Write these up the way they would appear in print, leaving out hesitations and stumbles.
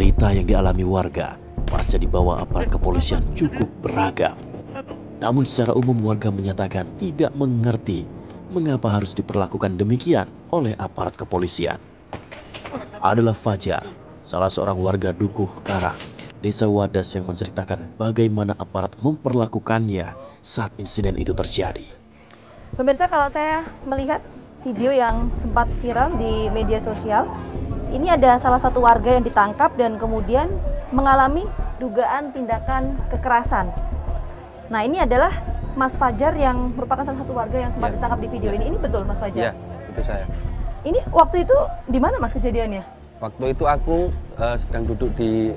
Cerita yang dialami warga pasca dibawa aparat kepolisian cukup beragam. Namun secara umum warga menyatakan tidak mengerti mengapa harus diperlakukan demikian oleh aparat kepolisian. Adalah Fajar, salah seorang warga Dukuh Karang, Desa Wadas yang menceritakan bagaimana aparat memperlakukannya saat insiden itu terjadi. Pemirsa, kalau saya melihat video yang sempat viral di media sosial, ini ada salah satu warga yang ditangkap dan kemudian mengalami dugaan tindakan kekerasan. Nah, ini adalah Mas Fajar yang merupakan salah satu warga yang sempat ditangkap di video ini. Ini betul Mas Fajar? Iya, itu saya. Ini waktu itu di mana Mas kejadiannya? Waktu itu aku sedang duduk di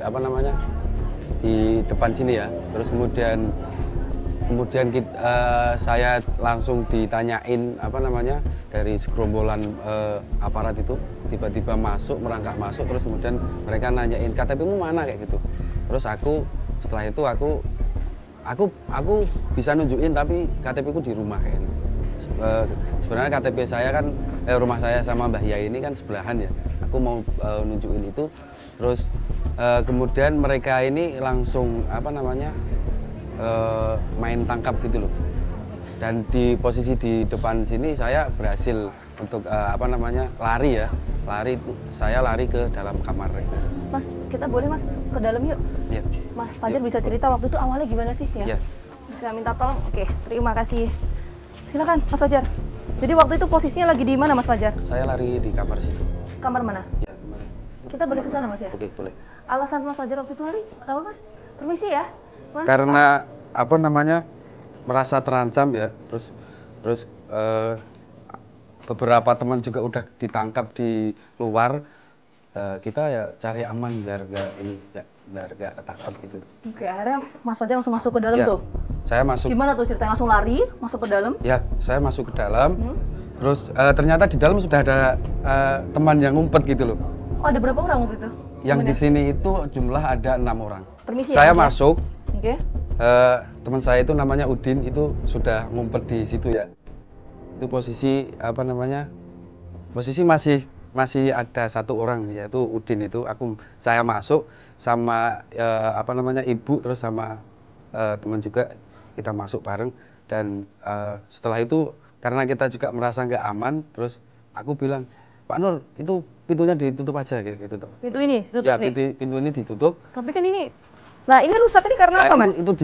di depan sini ya. Terus kemudian saya langsung ditanyain dari segerombolan aparat itu tiba-tiba merangkak masuk, terus kemudian mereka nanyain KTP-mu mana kayak gitu. Terus setelah itu aku bisa nunjukin tapi KTP-ku di rumah kayak gitu. Sebenarnya KTP saya kan rumah saya sama Mbah Yai ini kan sebelahan ya. Aku mau nunjukin itu, terus kemudian mereka ini langsung main tangkap gitu loh. Dan di posisi di depan sini saya berhasil untuk lari saya lari ke dalam kamar gitu. Mas, kita boleh Mas ke dalam yuk? Ya. Mas Fajar bisa cerita waktu itu awalnya gimana sih ya? Bisa minta tolong? Oke, terima kasih. Silakan Mas Fajar. Jadi waktu itu posisinya lagi di mana Mas Fajar? Saya lari di kamar situ. Kamar mana? Ya, kamar. Kita boleh ke sana Mas ya? Oke, boleh. Alasan Mas Fajar waktu itu lari? Kenapa Mas? Permisi ya. Mas? Karena merasa terancam ya, terus beberapa teman juga udah ditangkap di luar, kita ya cari aman biar nggak ketangkap gitu. Oke, akhirnya Mas Fajar langsung masuk ke dalam Ya, tuh? saya masuk. Gimana tuh ceritanya, langsung lari masuk ke dalam? Ya, saya masuk ke dalam, terus ternyata di dalam sudah ada teman yang ngumpet gitu loh. Oh, ada berapa orang waktu itu? Yang di sini itu jumlah ada 6 orang. Permisi Saya ya, Mas? masuk. Oke. Teman saya itu namanya Udin, itu sudah ngumpet di situ ya. Itu posisi posisi masih ada satu orang, yaitu Udin itu. Saya masuk sama ibu, terus sama teman juga, kita masuk bareng. Dan setelah itu karena kita juga merasa nggak aman, terus aku bilang, Pak Nur, itu pintunya ditutup aja kayak gitu. Pintu ini ditutup Ya, nih? pintu ini ditutup. Tapi kan ini, nah ini rusak ini karena apa Mas? Itu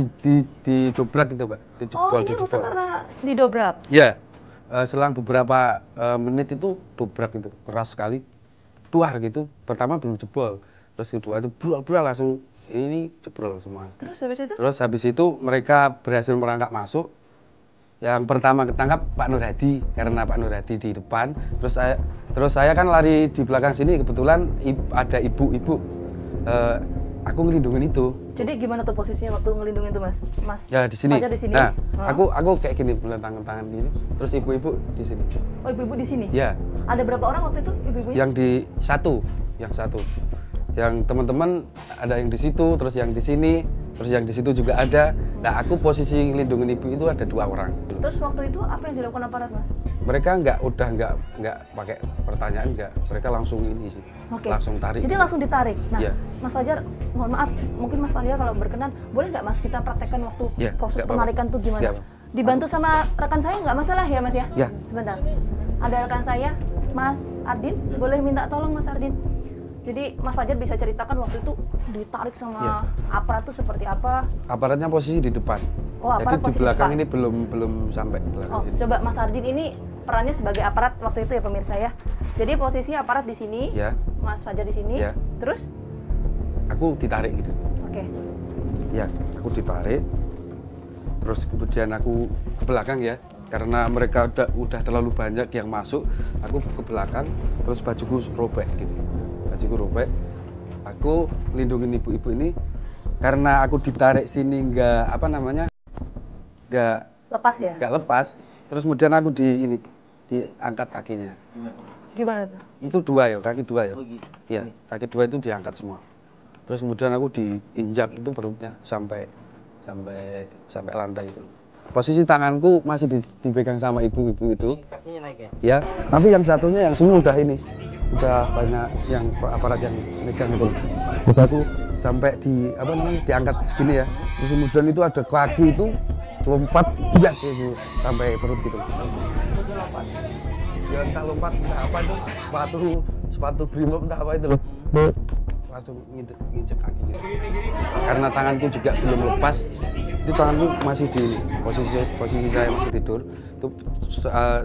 didobrak gitu, Pak. Oh, ini rusak karena didobrak? Ya, selang beberapa menit itu dobrak gitu, keras sekali, duar gitu. Pertama belum jebol, terus kedua itu bural langsung ini jebrol semua. Terus habis itu mereka berhasil merangkak masuk. Yang pertama ketangkap Pak Nur Hadi, karena Pak Nur Hadi di depan. Terus saya kan lari di belakang sini, kebetulan ada ibu-ibu. Aku ngelindungin itu. Jadi gimana tuh posisinya waktu ngelindungin itu Mas? Ya di sini. Fajar di sini. Nah, aku kayak gini, tangan gini. Terus ibu-ibu di sini. Oh, ibu-ibu di sini? Ya. Ada berapa orang waktu itu ibu-ibunya? Yang yang satu. Yang teman-teman ada yang di situ, terus yang di sini, terus yang di situ juga ada. Nah, aku posisi ngelindungin ibu itu ada 2 orang. Terus waktu itu apa yang dilakukan aparat Mas? Mereka nggak pakai pertanyaan, mereka langsung ini sih. Oke. Langsung tarik. Jadi langsung ditarik. Nah, Ya. Mas Fajar, mohon maaf, mungkin Mas Fajar kalau berkenan, boleh nggak Mas kita praktekkan waktu Ya, proses nggak penarikan tuh gimana? Ya. Dibantu sama rekan saya nggak masalah ya Mas ya? Ya. Sebentar. Ada rekan saya, Mas Ardin, boleh minta tolong Mas Ardin? Jadi Mas Fajar bisa ceritakan waktu itu ditarik sama aparat tuh seperti apa? Aparatnya posisi di depan. Oh, aparat jadi di posisi belakang depan. ini belum sampai belakang. Oh, sini. coba Mas Ardin ini perannya sebagai aparat waktu itu ya pemirsa ya. Jadi posisi aparat di sini, Ya. Mas Fajar di sini. Ya. Terus? Aku ditarik gitu. Oke. Ya, aku ditarik. Terus kemudian aku ke belakang ya. Karena mereka udah terlalu banyak yang masuk, aku ke belakang, terus bajuku robek gitu. Bajuku robek. Aku lindungin ibu-ibu ini karena aku ditarik sini nggak Lepas ya? nggak lepas. Terus kemudian aku diangkat kakinya. Gimana tuh? Itu 2 ya, kaki 2 ya. Iya, kaki 2 itu diangkat semua. Terus kemudian aku diinjak itu perutnya sampai lantai itu. Posisi tanganku masih dipegang sama ibu-ibu itu. Kakinya naik ya? Ya, tapi yang satunya yang semua udah ini. udah banyak yang aparat yang megang itu. Terus aku sampai di apa namanya diangkat segini ya. Terus kemudian itu ada kaki itu lompat kayak gitu sampai perut gitu. Ya entah lompat entah apa itu sepatu brimob entah apa itu loh. Langsung nginjek kaki gitu. Karena tanganku juga belum lepas, itu tanganku masih di ini, posisi saya masih tidur, itu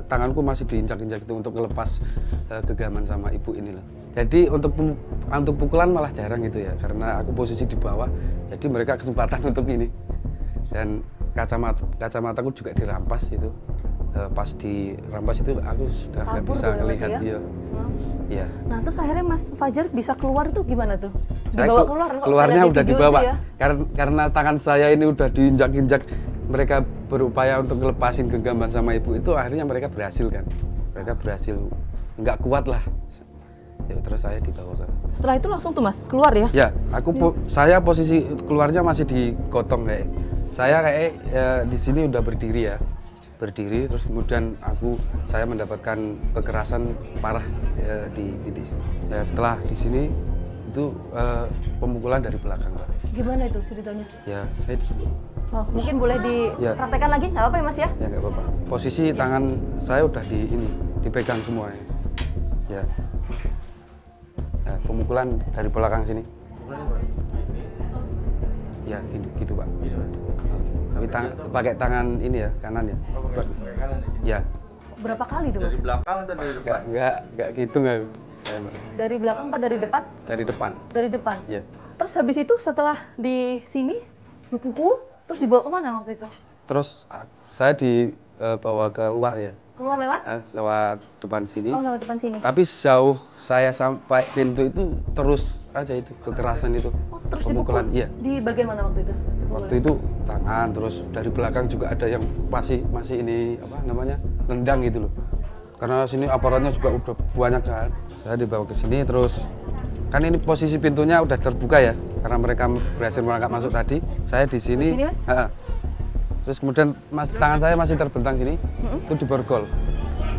tanganku masih diinjak-injak itu untuk ngelepas genggaman sama ibu ini loh. Jadi untuk pukulan malah jarang gitu ya, karena aku posisi di bawah, jadi mereka kesempatan untuk ini. Dan kacamataku juga dirampas itu. Pas dirampas itu aku sudah nggak bisa ngelihat dia. Iya. Nah terus akhirnya Mas Fajar bisa keluar itu gimana tuh? Dibawa keluar? Keluarnya udah dibawa. Ya? Karena tangan saya ini udah diinjak-injak, mereka berupaya untuk ngelepasin genggaman sama ibu itu, akhirnya mereka berhasil kan. Mereka berhasil, nggak kuat lah. Ya, terus saya dibawa ke. Setelah itu langsung tuh Mas keluar ya? Ya, saya posisi keluarnya masih digotong kayak. Saya kayak di sini udah berdiri ya. Berdiri terus kemudian saya mendapatkan kekerasan parah ya, di titik sini. Ya, setelah di sini itu pemukulan dari belakang, Pak. Gimana itu ceritanya? Ya, saya di sini. Oh, mungkin boleh dipraktekkan lagi, nggak apa-apa ya Mas ya? Ya nggak apa-apa. Posisi tangan saya udah dipegang semua ya. Ya. Nah, pemukulan dari belakang sini. Ya, gitu Pak. Tapi pakai tangan ini ya, kanan ya. Ya. Berapa kali tuh Mas? Dari belakang atau dari depan? Nggak gitu nggak. Dari belakang apa dari depan? Dari depan. Dari depan. Ya. Terus habis itu setelah di sini dipukul, terus dibawa kemana waktu itu? Terus saya dibawa keluar ya. Keluar lewat? Lewat depan sini. Oh, lewat depan sini. Tapi sejauh saya sampai pintu itu terus aja itu kekerasan itu. Oh, terus pemukulan. dipukul? Iya. Di bagian mana waktu itu? Waktu itu tangan, terus dari belakang juga ada yang masih ini apa namanya nendang gitu loh. Karena sini aparatnya juga udah banyak kan. Saya dibawa ke sini terus kan ini posisi pintunya udah terbuka ya karena mereka berhasil merangkak masuk tadi. Saya di sini. Di sini, Mas? Terus kemudian tangan saya masih terbentang sini. Itu diborgol.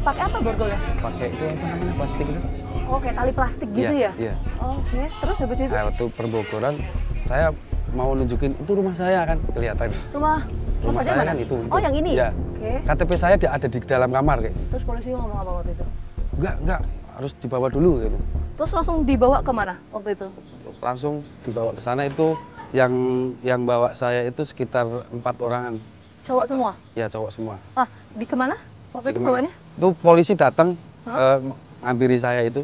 Pakai apa borgolnya? Pakai itu apa namanya plastik itu. Oh, kayak tali plastik gitu Iya, ya? iya. Oke, terus habis itu Nah, waktu perbogolan saya mau nunjukin itu rumah saya kan kelihatan. rumah Rumah Fajar saya mana? kan itu. Oh, yang ini? Ya. Oke. KTP saya ada di dalam kamar kayak. Terus polisi ngomong apa waktu itu? Enggak, harus dibawa dulu gitu. Terus langsung dibawa kemana waktu itu? Langsung dibawa ke sana itu yang bawa saya itu sekitar 4 orangan. Cowok semua? Ya, cowok semua. Ah, di kemana? Waktu itu Kemana? bawanya? Itu polisi datang ngampiri saya itu.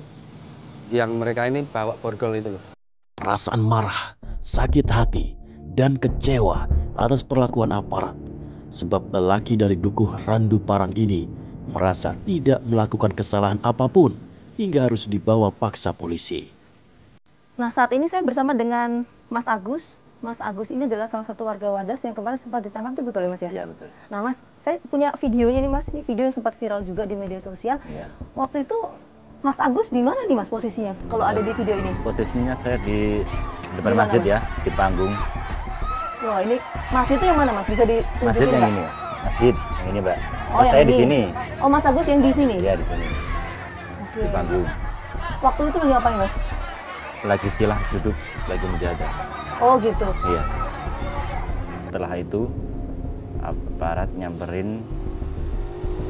Yang mereka ini bawa borgol itu loh. Perasaan marah, sakit hati, dan kecewa atas perlakuan aparat. Sebab lelaki dari Dukuh Randu Parang ini merasa tidak melakukan kesalahan apapun hingga harus dibawa paksa polisi. Nah, saat ini saya bersama dengan Mas Agus. Mas Agus ini adalah salah satu warga Wadas yang kemarin sempat ditangkap, itu betul ya Mas ya? Iya betul. Nah Mas, saya punya videonya nih Mas, ini video yang sempat viral juga di media sosial. Iya. Waktu itu Mas Agus di mana nih Mas posisinya? Kalau ada di video ini? Posisinya saya di depan Di mana, masjid Mas? ya, di panggung. Wah ini masjid itu yang mana Mas? Bisa ditunjukin Masjid yang nggak? ini, Mas. Masjid yang ini, Mbak. Oh, yang Saya ini. di sini. Oh Mas Agus yang di sini? Iya, di sini. Oke. Di panggung. Waktu itu lagi ngapain Mas? Lagi silah duduk, lagi menjaga. Oh gitu. Iya. Setelah itu aparat nyamperin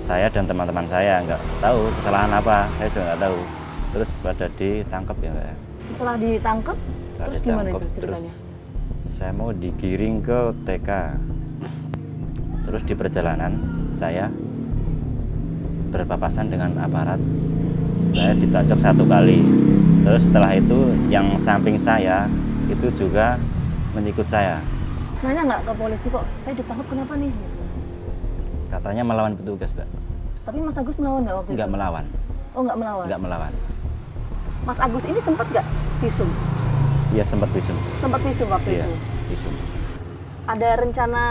saya dan teman-teman saya, nggak tahu kesalahan apa, saya juga nggak tahu. Terus pada ditangkap ya Mbak. Setelah ditangkap, Setelah terus gimana ditangkap, itu ceritanya? terus saya mau digiring ke TK. Terus di perjalanan saya berpapasan dengan aparat, saya ditacok 1 kali. Terus setelah itu yang samping saya itu juga menyikut saya. Nanya nggak ke polisi kok, saya ditangkap kenapa nih? Katanya melawan petugas, Mbak. Tapi Mas Agus melawan nggak waktu Nggak itu? melawan, Oh nggak melawan? nggak melawan. Mas Agus ini sempat nggak visum? Iya sempat visum. Sempat visum waktu Iya, itu? visum. Ada rencana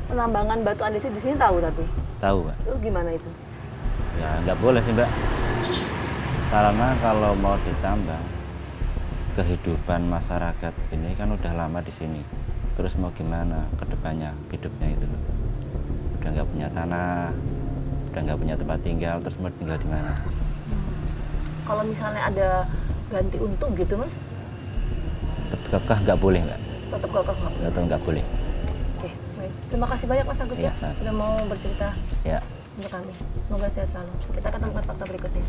penambangan batu andesit di sini tahu tapi? Tahu, Mbak. Itu gimana itu? Ya nggak boleh sih, Mbak. Karena kalau mau ditambah kehidupan masyarakat ini kan udah lama di sini. Terus mau gimana ke depannya hidupnya itu loh. Udah nggak punya tanah, udah nggak punya tempat tinggal, terus mau tinggal di mana? kalau misalnya ada ganti untung gitu Mas? Kekeh nggak boleh Mbak. Tetap kekeh nggak? Tetap nggak boleh. Oke, baik. Terima kasih banyak Mas Agus Ya, sudah mau bercerita Ya. untuk kami. Semoga sehat selalu. Kita akan tempat fakta berikutnya.